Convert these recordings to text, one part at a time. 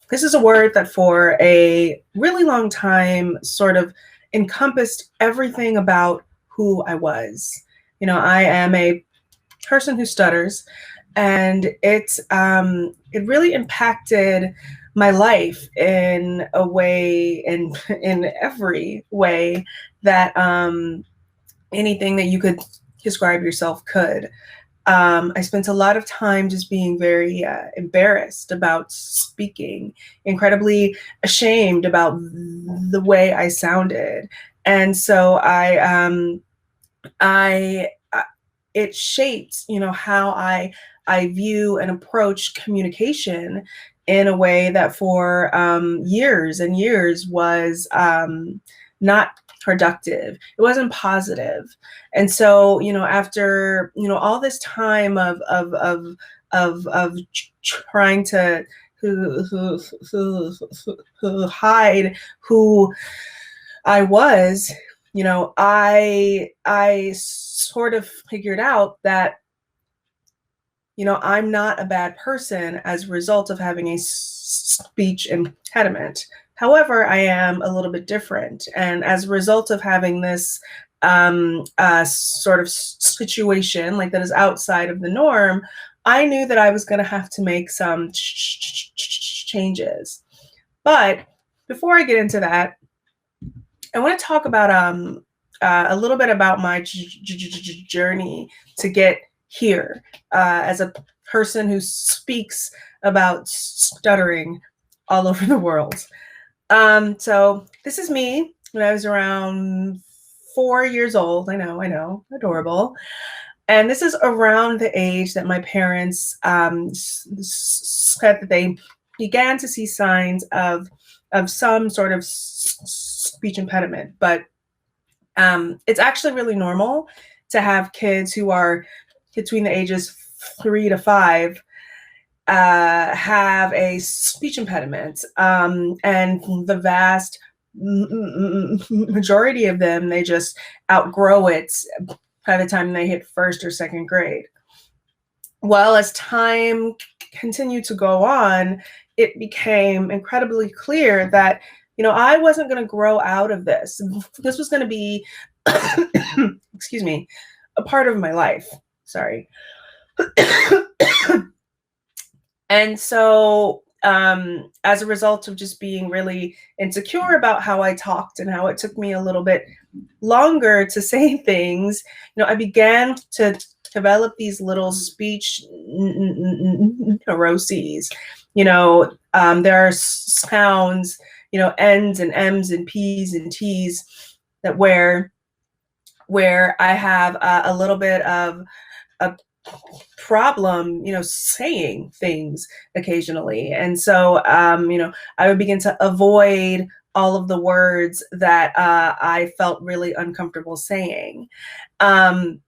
this is a word that for a really long time sort of encompassed everything about who I was. I am a person who stutters, and it really impacted my life in a way, in every way that anything that you could describe yourself could. I spent a lot of time just being very embarrassed about speaking, incredibly ashamed about the way I sounded, and so I it shaped, how I view and approach communication in a way that for years and years was not productive. It wasn't positive. And so, after all this time of trying to hide who I was, I sort of figured out that, I'm not a bad person as a result of having a speech impediment. However, I am a little bit different. And as a result of having this sort of situation like that is outside of the norm, I knew that I was going to have to make some changes. But before I get into that, I want to talk about a little bit about my journey to get here as a person who speaks about stuttering all over the world. So this is me when I was around 4 years old. I know, adorable. And this is around the age that my parents said that they began to see signs of some sort of speech impediment. But it's actually really normal to have kids who are between the ages 3 to 5 have a speech impediment, and the vast majority of them, they just outgrow it by the time they hit first or second grade. Well, as time continued to go on, it became incredibly clear that I wasn't going to grow out of this. This was going to be, excuse me, a part of my life. Sorry. And so, as a result of just being really insecure about how I talked and how it took me a little bit longer to say things, I began to develop these little speech neuroses. There are sounds, N's and M's and P's and T's that where I have a little bit of a problem, saying things occasionally. And so, I would begin to avoid all of the words that I felt really uncomfortable saying. And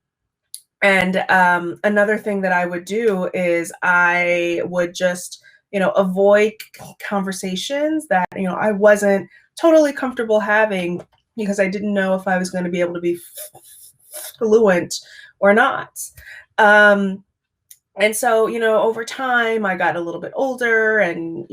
another thing that I would do is I would just, avoid conversations that, I wasn't totally comfortable having because I didn't know if I was going to be able to be fluent or not. And so, over time, I got a little bit older and,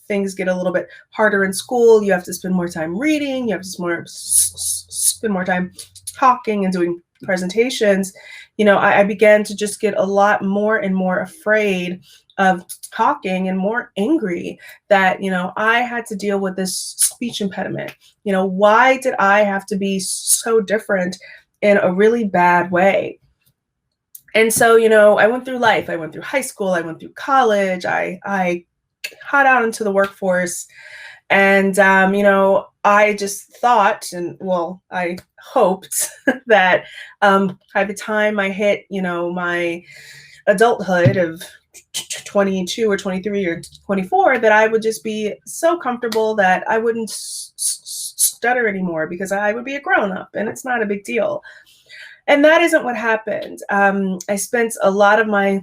things get a little bit harder in school. You have to spend more time reading. You have to spend more time talking and doing presentations. I began to just get a lot more and more afraid of talking and more angry that, I had to deal with this speech impediment. Why did I have to be so different in a really bad way? And so, I went through life. I went through high school. I went through college. I got out into the workforce. And, I just thought, and well, I hoped that by the time I hit, my adulthood of 22 or 23 or 24, that I would just be so comfortable that I wouldn't stutter anymore because I would be a grown up and it's not a big deal. And that isn't what happened. I spent a lot of my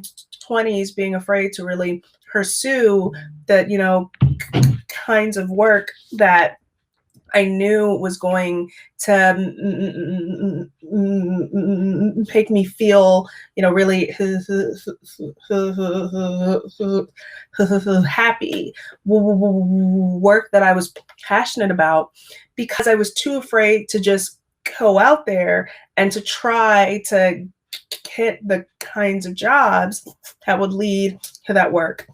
20s being afraid to really pursue the, kinds of work that I knew was going to make me feel, really happy, work that I was passionate about, because I was too afraid to just go out there and to try to hit the kinds of jobs that would lead to that work.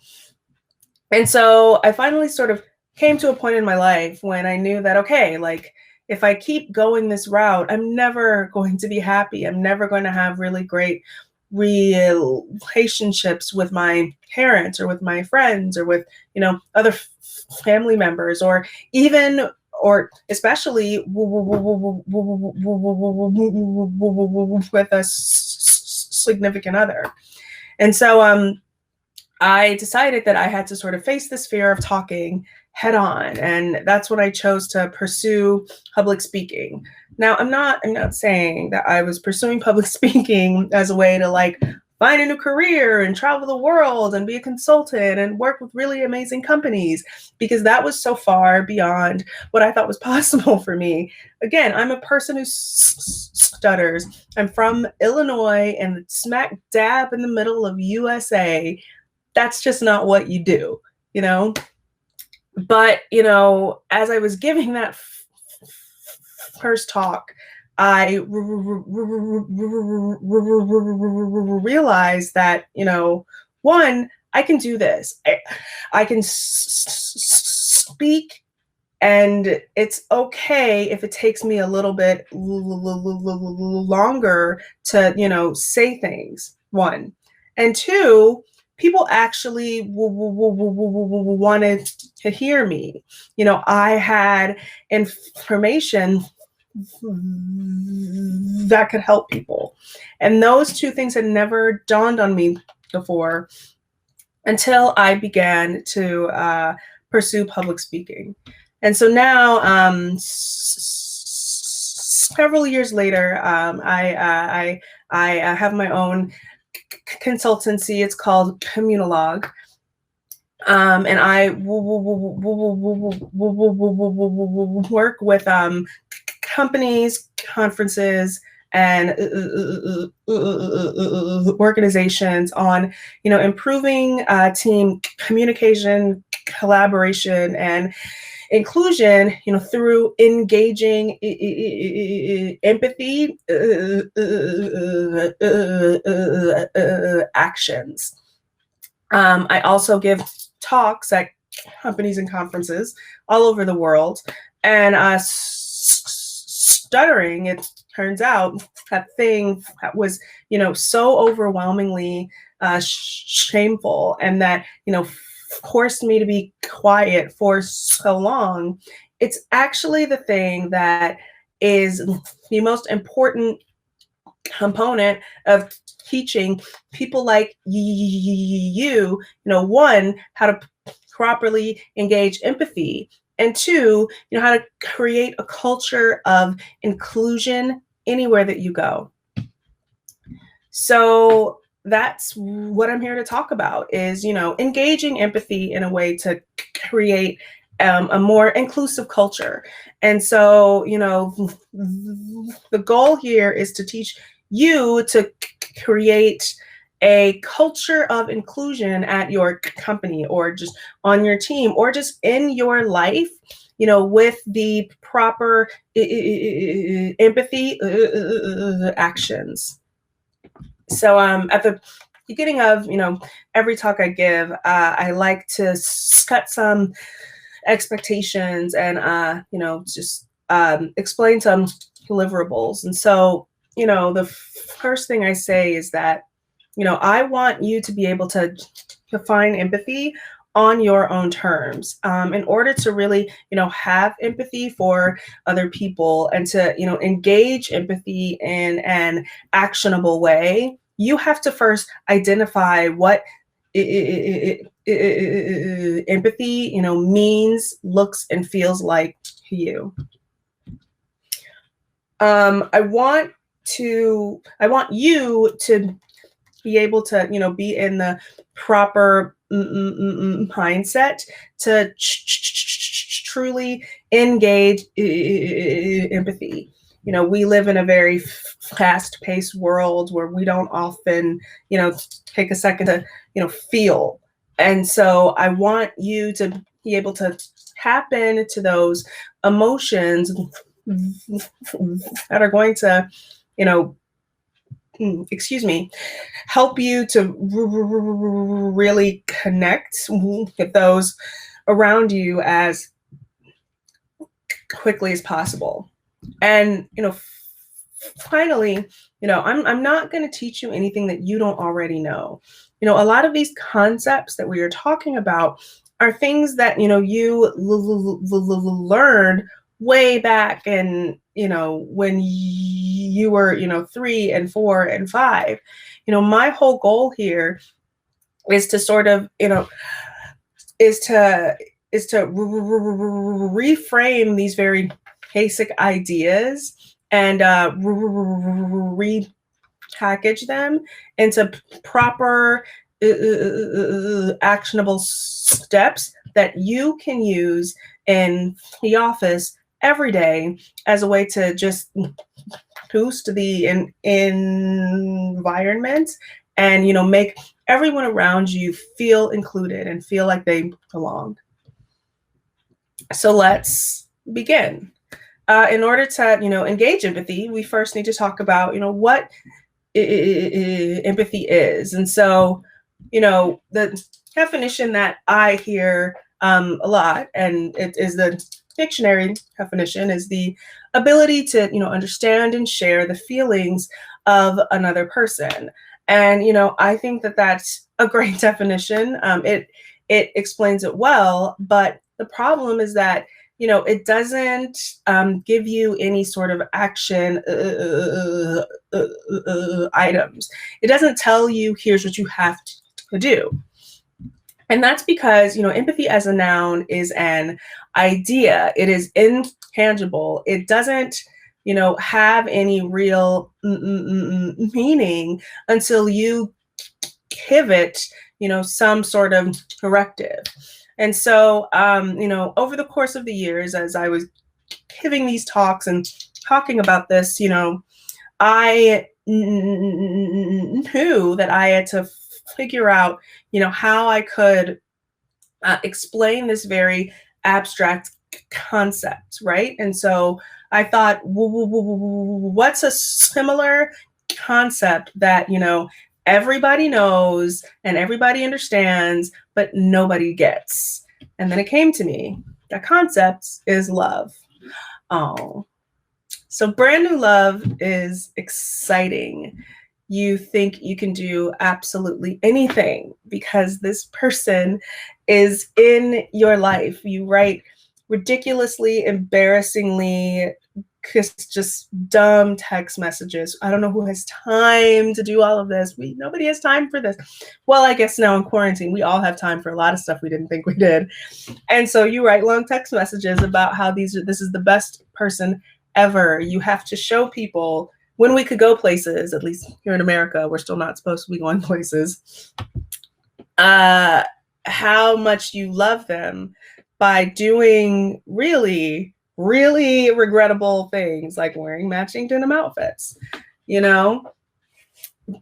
And so I finally sort of came to a point in my life when I knew that, okay, like, if I keep going this route, I'm never going to be happy. I'm never going to have really great relationships with my parents or with my friends or with, other family members, or even, or especially with a significant other. And so I decided that I had to sort of face this fear of talking head on, and that's when I chose to pursue public speaking. Now, I'm not saying that I was pursuing public speaking as a way to like find a new career and travel the world and be a consultant and work with really amazing companies, because that was so far beyond what I thought was possible for me. Again, I'm a person who stutters. I'm from Illinois and smack dab in the middle of USA. That's just not what you do, But, as I was giving that first talk, I realized that, one, I can do this. I can speak, and it's okay if it takes me a little bit longer to, say things, one. And two, people actually wanted to hear me. I had information that could help people. And those two things had never dawned on me before until I began to pursue public speaking. And so now, several years later, I have my own consultancy. It's called Communologue. And I work with companies, conferences, and organizations on, improving team communication, collaboration, and inclusion, through engaging empathy actions. I also give talks at companies and conferences all over the world, and stuttering, it turns out, that thing that was, so overwhelmingly shameful, and that, forced me to be quiet for so long. It's actually the thing that is the most important component of teaching people like you, one, how to properly engage empathy, and two, how to create a culture of inclusion anywhere that you go. So that's what I'm here to talk about, is, engaging empathy in a way to create a more inclusive culture. And so, the goal here is to teach you to create a culture of inclusion at your company, or just on your team, or just in your life, with the proper empathy actions. So at the beginning of, every talk I give, I like to cut some expectations and, just explain some deliverables. And so, the first thing I say is that, I want you to be able to define empathy on your own terms, in order to really, have empathy for other people, and to, engage empathy in an actionable way. You have to first identify what empathy, means, looks, and feels like to you. I want you to be able to, be in the proper mindset to truly engage empathy. we live in a very fast-paced world where we don't often, take a second to, feel. And so I want you to be able to tap into those emotions that are going to, you know, excuse me, help you to really connect with those around you as quickly as possible. And, finally, I'm not going to teach you anything that you don't already know. A lot of these concepts that we are talking about are things that, you learned way back in, when you were, 3 and 4 and 5. My whole goal here is to sort of, is to reframe these very basic ideas and repackage them into proper actionable steps that you can use in the office every day as a way to just boost the environment and make everyone around you feel included and feel like they belong. So let's begin. In order to engage empathy, we first need to talk about what empathy is. And so the definition that I hear a lot, and it is the dictionary definition, is the ability to understand and share the feelings of another person. And I think that that's a great definition. It explains it well, but the problem is that it doesn't give you any sort of action items. It doesn't tell you here's what you have to do. And that's because empathy as a noun is an idea. It is intangible. It doesn't have any real meaning until you give it some sort of directive. And so over the course of the years, as I was giving these talks and talking about this, I knew that I had to figure out how I could explain this very abstract concept, right? And so I thought, what's a similar concept that everybody knows and everybody understands, but nobody gets? And then it came to me. That concept is love. Oh, so brand new love is exciting. You think you can do absolutely anything because this person is in your life. You write ridiculously, embarrassingly, just dumb text messages. I don't know who has time to do all of this. Nobody has time for this. Well, I guess now in quarantine, we all have time for a lot of stuff we didn't think we did. And so you write long text messages about how this is the best person ever. You have to show people when we could go places, at least here in America, we're still not supposed to be going places, how much you love them by doing really, really regrettable things like wearing matching denim outfits,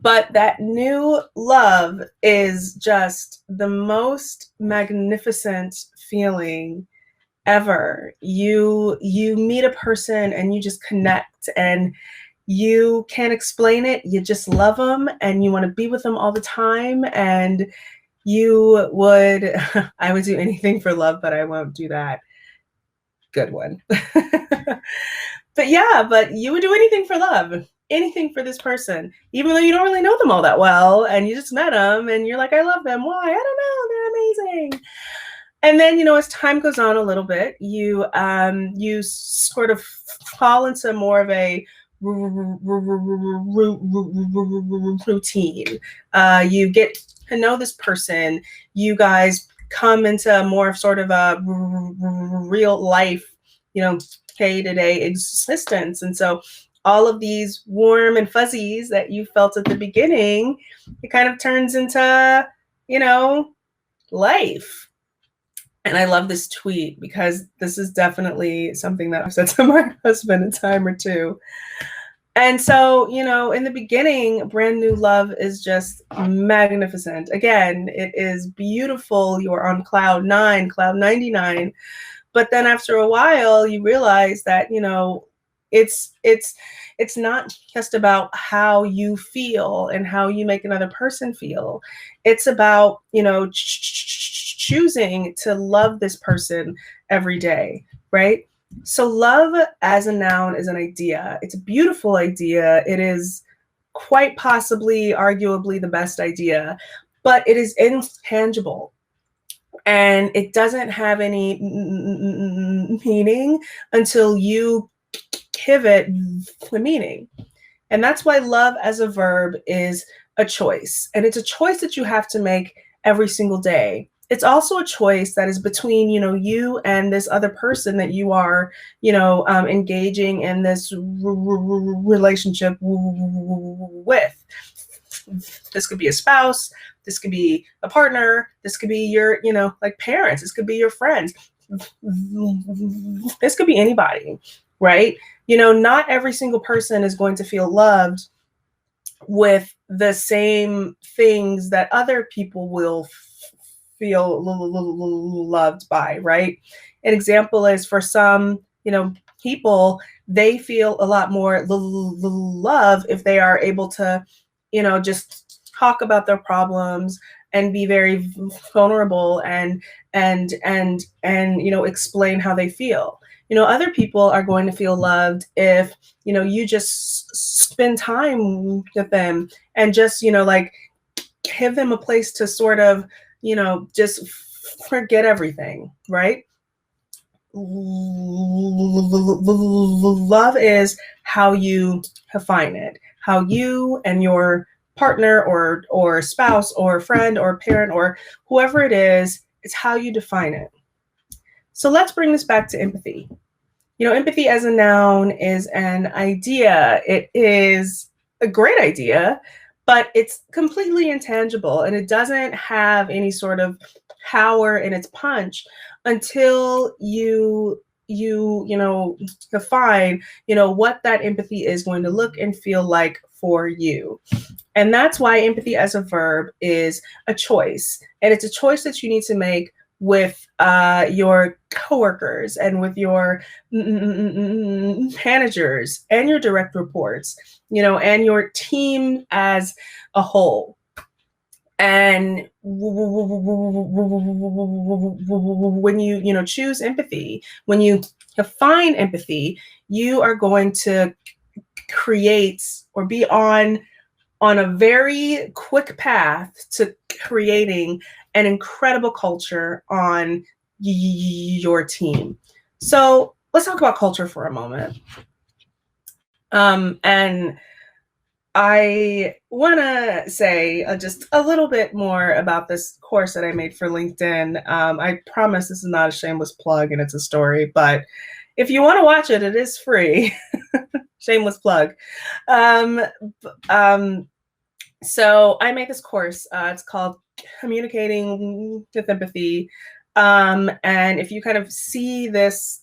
But that new love is just the most magnificent feeling ever. You meet a person and you just connect and you can't explain it. You just love them and you want to be with them all the time. And I would do anything for love, but I won't do that. Good one. But you would do anything for love, anything for this person, even though you don't really know them all that well. And you just met them and you're like, I love them. Why? I don't know. They're amazing. And then, as time goes on a little bit, you sort of fall into more of a routine. You get to know this person. You guys come into more of sort of a real life, day-to-day existence. And so all of these warm and fuzzies that you felt at the beginning, it kind of turns into, life. And I love this tweet because this is definitely something that I've said to my husband a time or two. And so, in the beginning, brand new love is just magnificent. Again, it is beautiful. You're on cloud 9, cloud 99. But then after a while, you realize that, it's not just about how you feel and how you make another person feel. It's about, choosing to love this person every day, right? So love as a noun is an idea. It's a beautiful idea. It is quite possibly, arguably the best idea, but it is intangible and it doesn't have any meaning until you give it the meaning. And that's why love as a verb is a choice. And it's a choice that you have to make every single day. It's also a choice that is between, you and this other person that you are, engaging in this relationship with. This could be a spouse. This could be a partner. This could be your, like parents. This could be your friends. This could be anybody, right? Not every single person is going to feel loved with the same things that other people will feel loved by, right? An example is for some, people, they feel a lot more love if they are able to, just talk about their problems and be very vulnerable and explain how they feel. Other people are going to feel loved if, you just spend time with them and just, like give them a place to sort of, just forget everything, right? Love is how you define it, how you and your partner or spouse or friend or parent or whoever it is, it's how you define it. So let's bring this back to empathy. Empathy as a noun is an idea. It is a great idea, but it's completely intangible and it doesn't have any sort of power in its punch until you define, what that empathy is going to look and feel like for you. And that's why empathy as a verb is a choice. And it's a choice that you need to make with your coworkers and with your managers and your direct reports, and your team as a whole. And when you choose empathy, when you define empathy, you are going to create or be on a very quick path to creating an incredible culture on your team. So let's talk about culture for a moment. And I want to say just a little bit more about this course that I made for LinkedIn. I promise this is not a shameless plug and it's a story, but if you want to watch it, it is free. Shameless plug. So I made this course. It's called Communicating with Empathy. And if you kind of see this,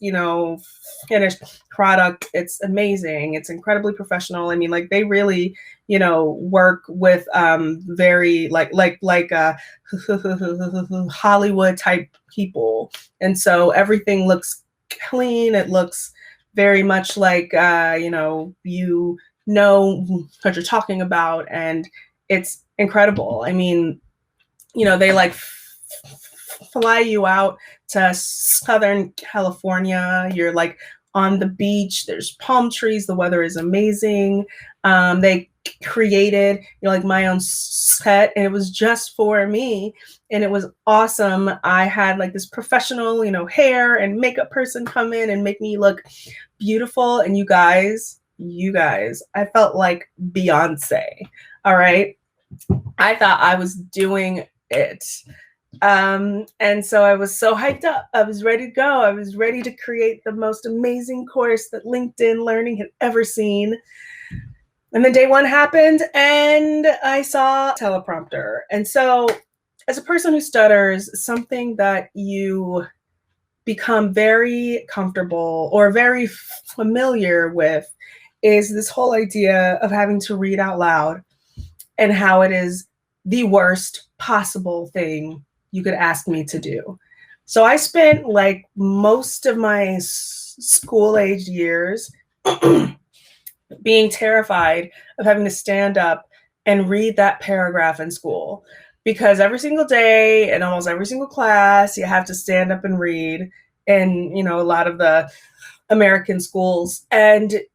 finished product, it's amazing. It's incredibly professional. I mean, like they really, work with very like Hollywood type people. And so everything looks clean. It looks very much like, you know what you're talking about. And it's incredible. I mean, they like fly you out to Southern California. You're like on the beach. There's palm trees. The weather is amazing. They created, like my own set, and it was just for me, and it was awesome. I had like this professional, hair and makeup person come in and make me look beautiful. And you guys, I felt like Beyonce. All right. I thought I was doing it. And so I was so hyped up. I was ready to go. I was ready to create the most amazing course that LinkedIn Learning had ever seen. And then day one happened and I saw teleprompter. And so as a person who stutters, something that you become very comfortable or very familiar with is this whole idea of having to read out loud and how it is the worst possible thing you could ask me to do. So I spent like most of my school-age years being terrified of having to stand up and read that paragraph in school, because every single day in almost every single class you have to stand up and read in, you know, a lot of the American schools. And it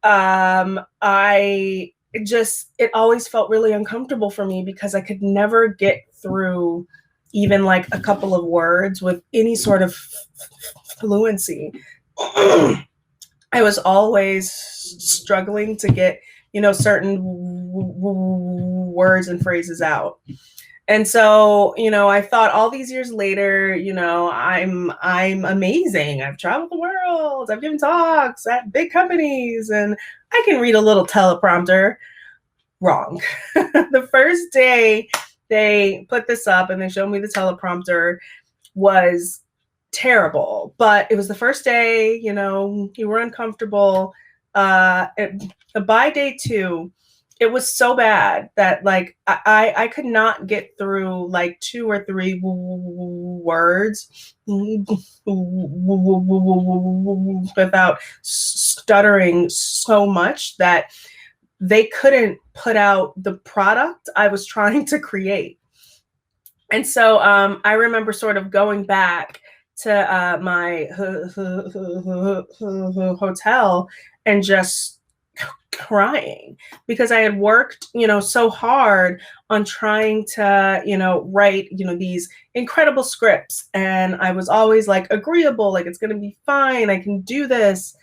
always felt really uncomfortable for me because I could never get through even like a couple of words with any sort of fluency. I was always struggling to get, you know, certain words and phrases out. And so, you know, I thought all these years later, you know, I'm amazing. I've traveled the world. I've given talks at big companies, and I can read a little teleprompter. Wrong. The first day they put this up and they showed me the teleprompter was terrible, but it was the first day, you know, you were uncomfortable. By day 2, it was so bad that like I could not get through like 2 or 3 words without stuttering so much that they couldn't put out the product I was trying to create. And so I remember sort of going back to my hotel and just crying, because I had worked, you know, so hard on trying to, you know, write, you know, these incredible scripts. And I was always like agreeable, like it's going to be fine. I can do this.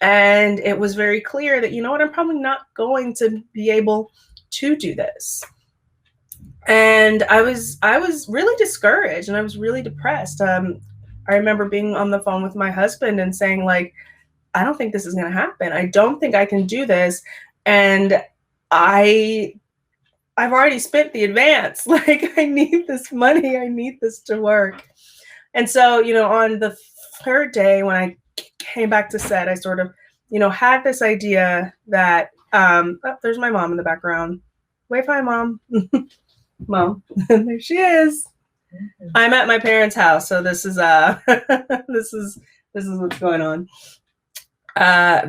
And it was very clear that, you know what, I'm probably not going to be able to do this. And I was really discouraged and I was really depressed. I remember being on the phone with my husband and saying like, I don't think this is going to happen. I don't think I can do this. And I've already spent the advance. Like, I need this money. I need this to work. And so, you know, on the 3rd day when I came back to set, I sort of, you know, had this idea that, oh, there's my mom in the background. Wave hi, Mom. Mom, there she is. I'm at my parents' house, so this is this is what's going on.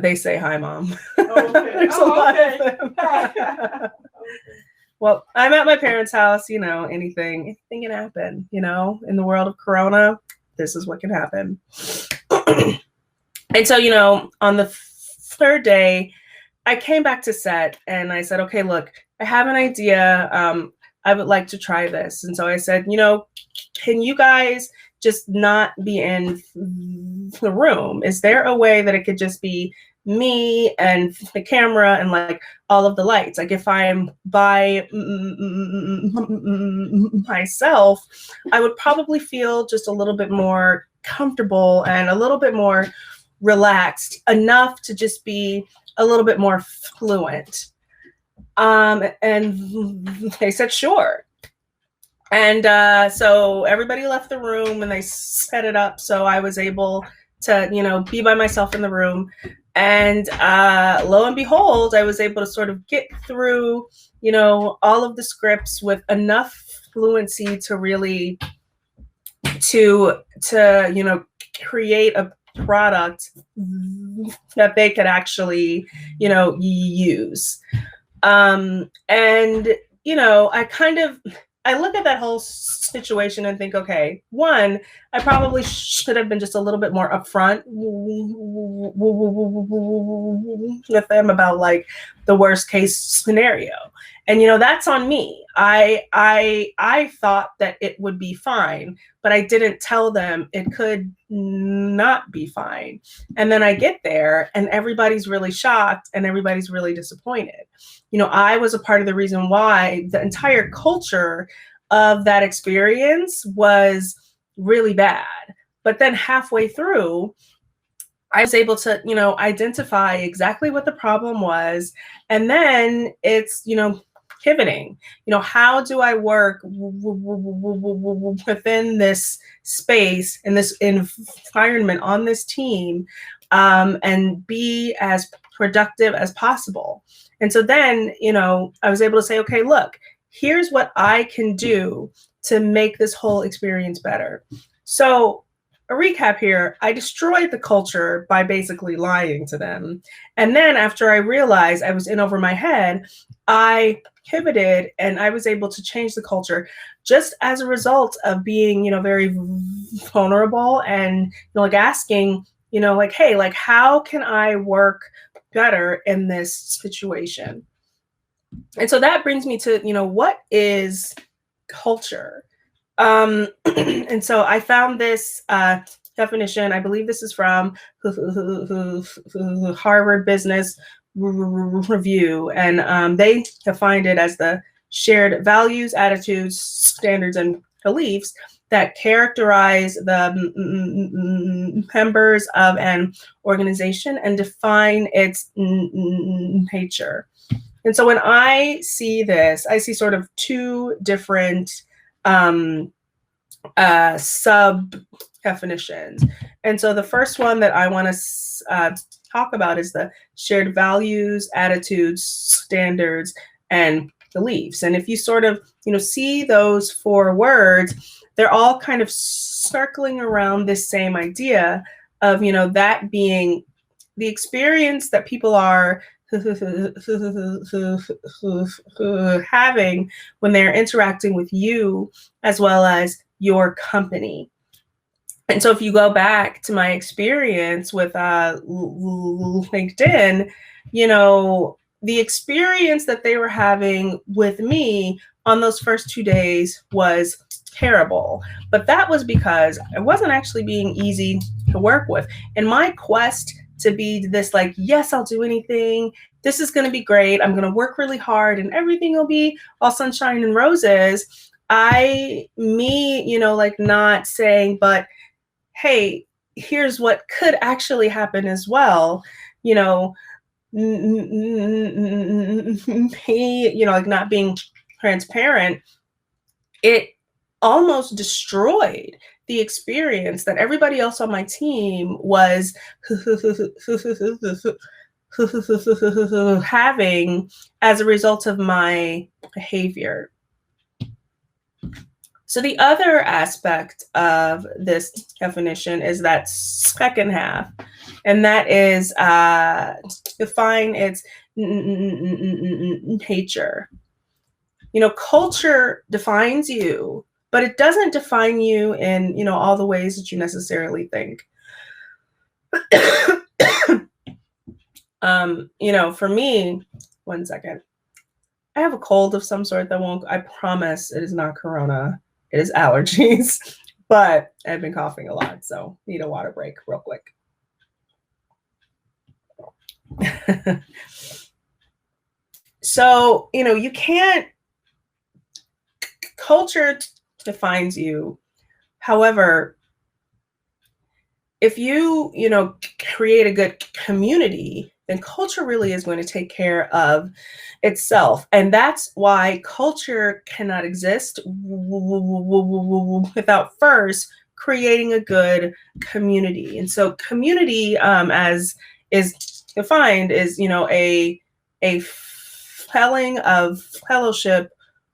They say hi, Mom. Okay. There's a lot of them. Well, I'm at my parents' house. You know, anything can happen. You know, in the world of Corona, this is what can happen. And so, you know, on the 3rd day, I came back to set and I said, okay, look, I have an idea. I would like to try this. And so I said, you know, can you guys just not be in the room? Is there a way that it could just be me and the camera and like all of the lights? Like if I'm by myself, I would probably feel just a little bit more comfortable and a little bit more relaxed, enough to just be a little bit more fluent. And they said, sure. And so everybody left the room and they set it up. So I was able to, you know, be by myself in the room. And lo and behold, I was able to sort of get through, you know, all of the scripts with enough fluency to really, to you know, create a product that they could actually, you know, use. And, you know, I look at that whole situation and think, okay, one, I probably should have been just a little bit more upfront with them about like the worst case scenario. And, you know, that's on me. I thought that it would be fine, but I didn't tell them it could not be fine. And then I get there and everybody's really shocked and everybody's really disappointed. You know, I was a part of the reason why the entire culture of that experience was really bad. But then halfway through, I was able to, you know, identify exactly what the problem was. And then it's, you know, pivoting. How do I work within this space, in this environment, on this team, and be as productive as possible? And so then, I was able to say, okay, look, here's what I can do to make this whole experience better. So a recap here, I destroyed the culture by basically lying to them. And then after I realized I was in over my head, I pivoted and I was able to change the culture just as a result of being, very vulnerable and, like asking, like, hey, like, how can I work better in this situation? And so that brings me to, what is culture? And so I found this definition. I believe this is from Harvard Business Review, and they defined it as the shared values, attitudes, standards, and beliefs that characterize the members of an organization and define its nature. And so when I see this, I see sort of two different sub definitions. And so the first one that I want to talk about is the shared values, attitudes, standards, and beliefs. And if you sort of, see those four words, they're all kind of circling around this same idea of, that being the experience that people are having when they're interacting with you as well as your company. And so if you go back to my experience with LinkedIn, the experience that they were having with me on those first 2 days was terrible. But that was because I wasn't actually being easy to work with. In my quest to be this, like, yes, I'll do anything. This is going to be great. I'm going to work really hard and everything will be all sunshine and roses. Like not saying, but hey, here's what could actually happen as well. Like not being transparent, it almost destroyed the experience that everybody else on my team was having as a result of my behavior. So the other aspect of this definition is that second half, and that is define its nature. Culture defines you, but it doesn't define you in, all the ways that you necessarily think. For me, one second. I have a cold of some sort I promise it is not corona. It is allergies, but I've been coughing a lot, so need a water break real quick. So, you can't, culture defines you. However, if you, create a good community, then culture really is going to take care of itself. And that's why culture cannot exist without first creating a good community. And so community, as is defined, is, a feeling of fellowship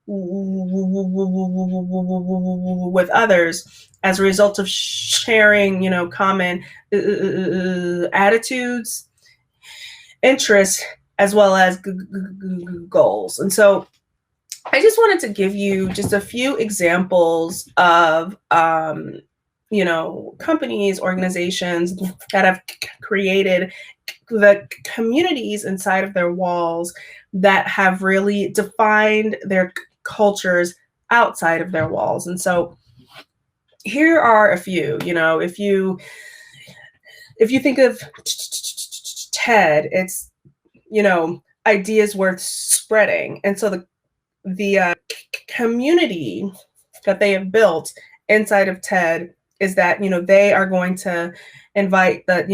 with others as a result of sharing, common attitudes, interests, as well as goals. And so I just wanted to give you just a few examples of, companies, organizations that have created the communities inside of their walls that have really defined their cultures outside of their walls. And so here are a few. If you think of TED, it's, ideas worth spreading. And so the community that they have built inside of TED is that, they are going to invite the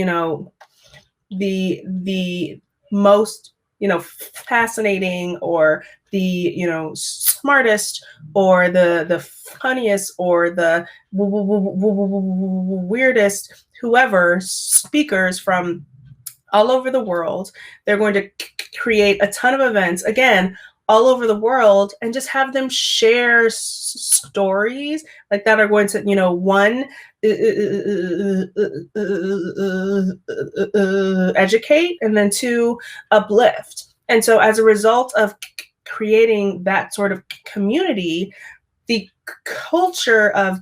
most, fascinating or the, smartest or the funniest or the weirdest, whoever, speakers from all over the world. They're going to create a ton of events, again, all over the world, and just have them share stories like that are going to, one, educate, and then two, uplift. And so as a result of creating that sort of community, the culture of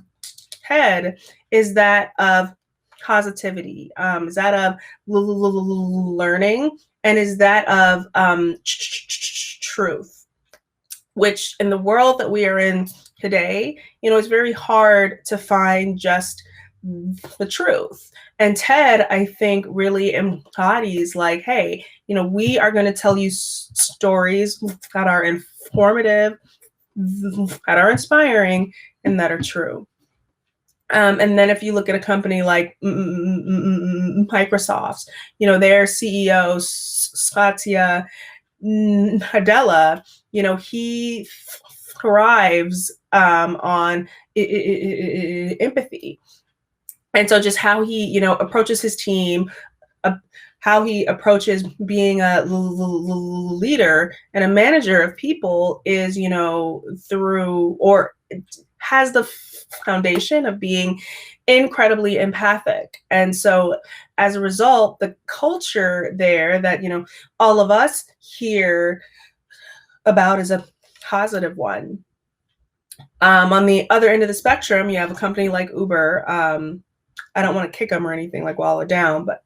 TED is that of positivity, is that of learning, and is that of truth, which in the world that we are in today, it's very hard to find just the truth. And TED, I think, really embodies like, hey, we are going to tell you stories that are informative, that are inspiring, and that are true. And then if you look at a company like Microsoft, their CEO, Satya Nadella, he thrives on empathy. And so just how he, approaches his team, how he approaches being a leader and a manager of people is, through, or has the foundation of being incredibly empathic. And so as a result, the culture there that, all of us hear about is a positive one. On the other end of the spectrum, you have a company like Uber. I don't want to kick them or anything like while they're down, but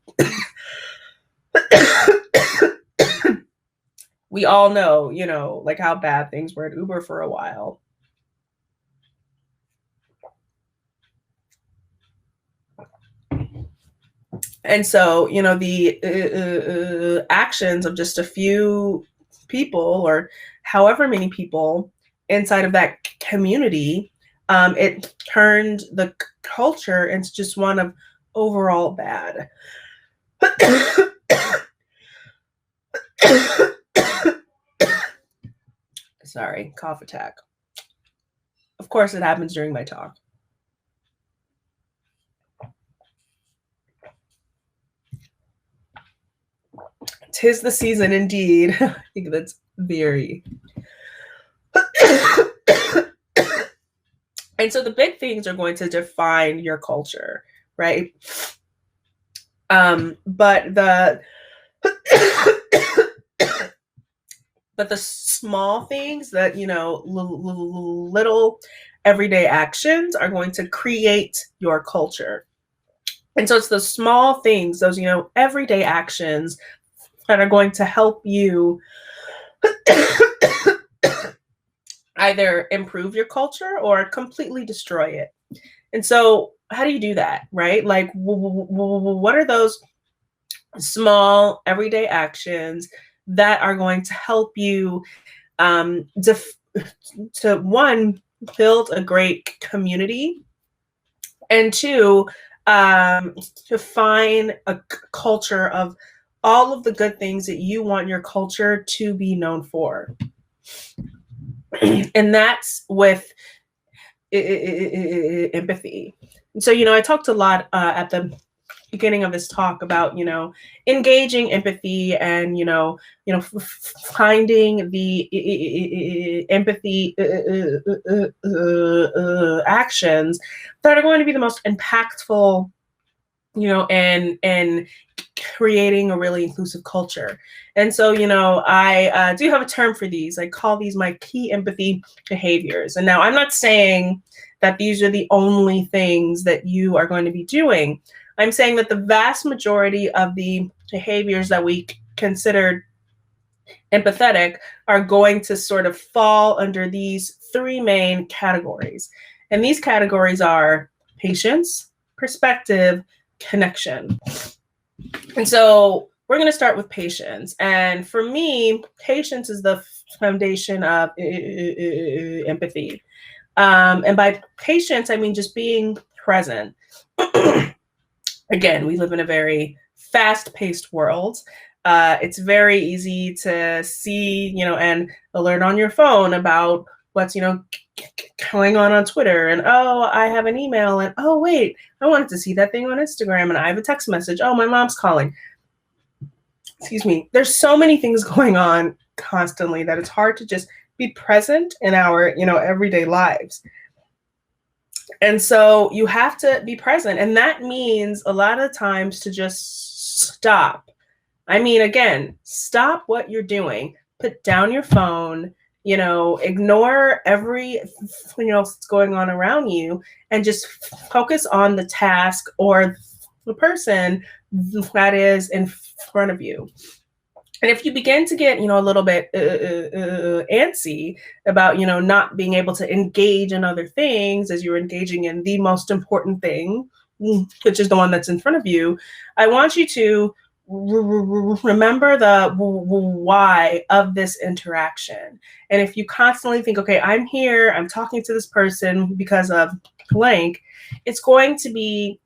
we all know, like how bad things were at Uber for a while. And so, the actions of just a few people or however many people inside of that community, it turned the culture into just one of overall bad. Sorry, cough attack. Of course, it happens during my talk. 'Tis the season indeed. I think that's very. And so the big things are going to define your culture, right? But the small things that, little everyday actions are going to create your culture. And so it's the small things, those, everyday actions that are going to help you either improve your culture or completely destroy it. And so how do you do that, right? Like, what are those small everyday actions that are going to help you to one, build a great community, and two, to find a culture of all of the good things that you want your culture to be known for. And that's with empathy. And so, I talked a lot at the beginning of this talk about, engaging empathy and, finding the empathy actions that are going to be the most impactful, and creating a really inclusive culture. And so, I do have a term for these. I call these my key empathy behaviors. And now I'm not saying that these are the only things that you are going to be doing. I'm saying that the vast majority of the behaviors that we considered empathetic are going to sort of fall under these three main categories. And these categories are patience, perspective, connection. And so we're going to start with patience. And for me, patience is the foundation of empathy. And by patience, I mean just being present. Again, we live in a very fast-paced world. It's very easy to see, and alert on your phone about what's, going on Twitter. And, oh, I have an email. And, oh, wait, I wanted to see that thing on Instagram. And I have a text message. Oh, my mom's calling. Excuse me. There's so many things going on constantly that it's hard to just be present in our, everyday lives. And so you have to be present. And that means a lot of times to just stop. I mean, again, stop what you're doing, put down your phone, ignore everything else that's going on around you, and just focus on the task or the person that is in front of you. And if you begin to get, a little bit antsy about, not being able to engage in other things as you're engaging in the most important thing, which is the one that's in front of you, I want you to remember the why of this interaction. And if you constantly think, okay, I'm here, I'm talking to this person because of blank, it's going to be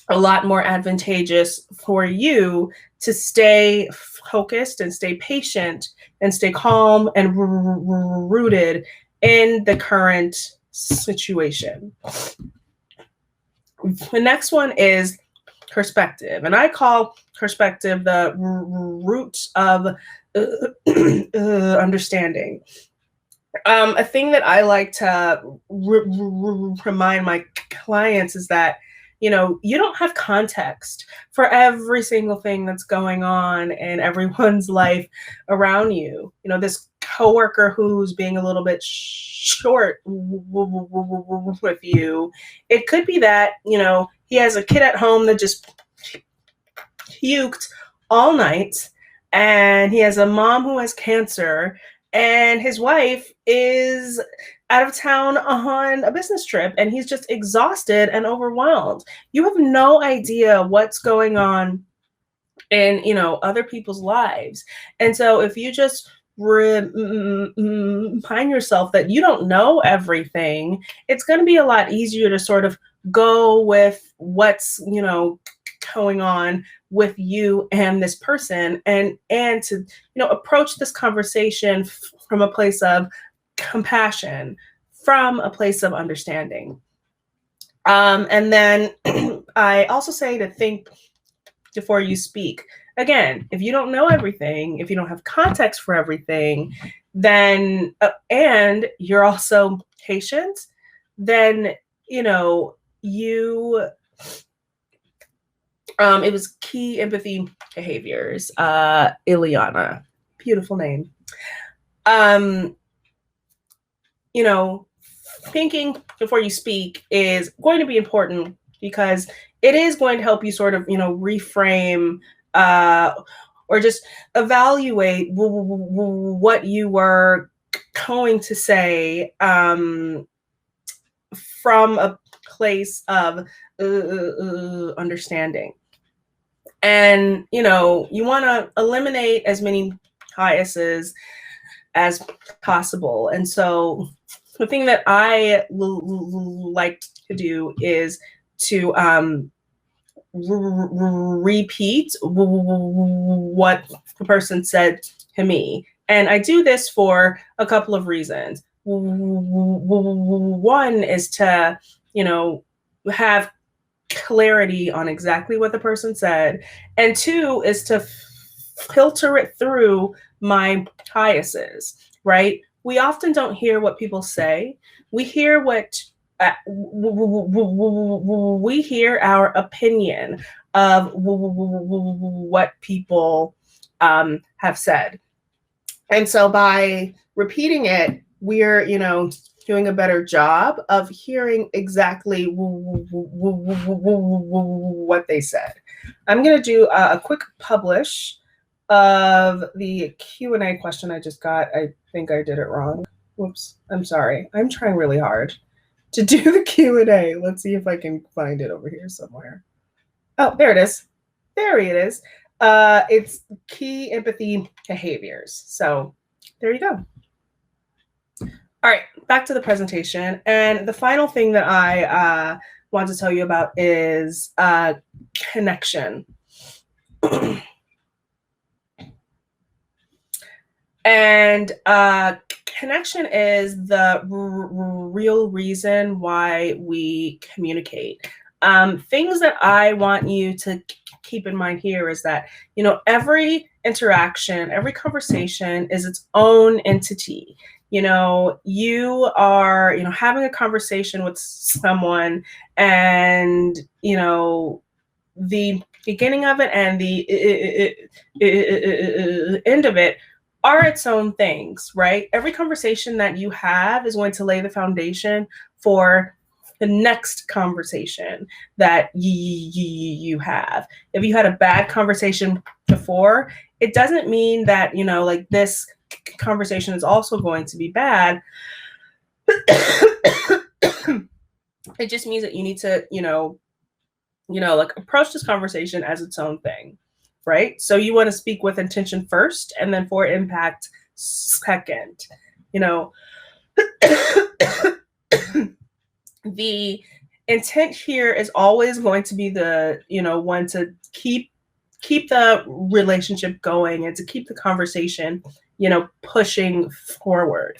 a lot more advantageous for you to stay focused and stay patient and stay calm and rooted in the current situation. The next one is perspective. And I call perspective the root of understanding. A thing that I like to remind my clients is that, you don't have context for every single thing that's going on in everyone's life around you. This coworker who's being a little bit short with you, it could be that, he has a kid at home that just puked all night, and he has a mom who has cancer, and his wife is out of town on a business trip, and he's just exhausted and overwhelmed. You have no idea what's going on in, other people's lives. And so if you just remind yourself that you don't know everything, it's going to be a lot easier to sort of go with what's, going on with you and this person, and to, approach this conversation from a place of compassion, from a place of understanding. And then I also say to think before you speak. Again, if you don't know everything, if you don't have context for everything, then, and you're also patient, then, it was key empathy behaviors, Ileana, beautiful name. Thinking before you speak is going to be important because it is going to help you sort of, reframe or just evaluate what you were going to say from a place of understanding. And, you want to eliminate as many biases as possible. And so the thing that I like to do is to repeat what the person said to me. And I do this for a couple of reasons. One is to, have clarity on exactly what the person said. And two is to filter it through my biases, right? We often don't hear what people say. We hear we hear our opinion of what people have said. And so by repeating it, we're, doing a better job of hearing exactly what they said. I'm going to do a quick publish of the Q&A question I just got. I think I did it wrong. Whoops. I'm sorry. I'm trying really hard to do the Q&A. Let's see if I can find it over here somewhere. Oh, there it is. There it is. It's key empathy behaviors. So there you go. All right, back to the presentation. And the final thing that I want to tell you about is connection. And connection is the real reason why we communicate. Things that I want you to keep in mind here is that, every interaction, every conversation is its own entity. You are, having a conversation with someone, and, the beginning of it and the end of it are its own things, right? Every conversation that you have is going to lay the foundation for the next conversation that you have. If you had a bad conversation before, it doesn't mean that, like, this conversation is also going to be bad. It just means that you need to, like, approach this conversation as its own thing, right? So you want to speak with intention first, and then for impact second. The intent here is always going to be the, one to keep the relationship going and to keep the conversation, pushing forward.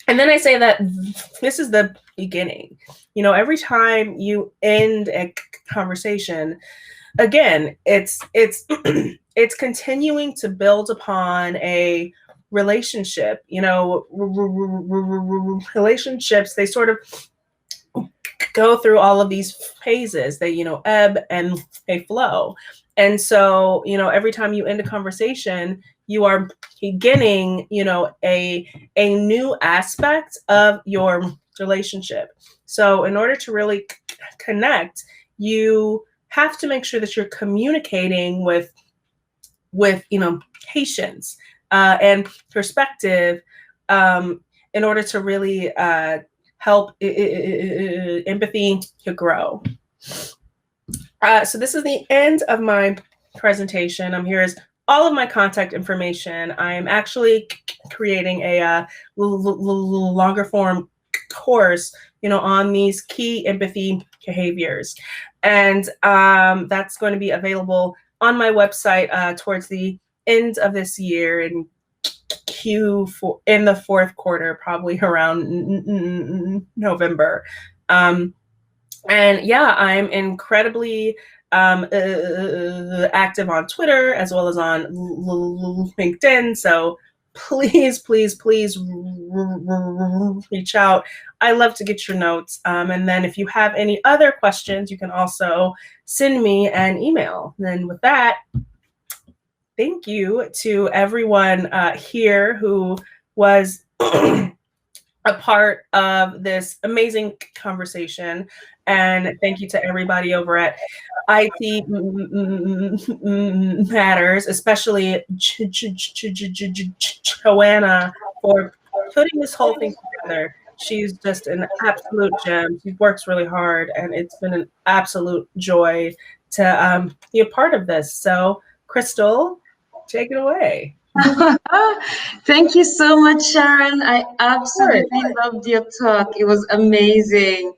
And then I say that this is the beginning. Every time you end a conversation, again, it's it's continuing to build upon a relationship. Relationships, they sort of go through all of these phases. They, ebb and they flow. And so, every time you end a conversation, you are beginning, a new aspect of your relationship. So in order to really connect, you have to make sure that you're communicating with patience and perspective, in order to really help empathy to grow. So this is the end of my presentation. Here is all of my contact information. I am actually creating a longer form course, on these key empathy behaviors. And that's going to be available on my website towards the end of this year, in Q4, in the fourth quarter, probably around November. And yeah, I'm incredibly active on Twitter as well as on LinkedIn. So please, please, please reach out. I love to get your notes. And then if you have any other questions, you can also send me an email. And with that, thank you to everyone here who was a part of this amazing conversation. And thank you to everybody over at IT Matters, especially Joanna, for putting this whole thing together. She's just an absolute gem. She works really hard, and it's been an absolute joy to be a part of this. So, Crystal, take it away. Thank you so much, Sharon. I absolutely loved your talk. It was amazing.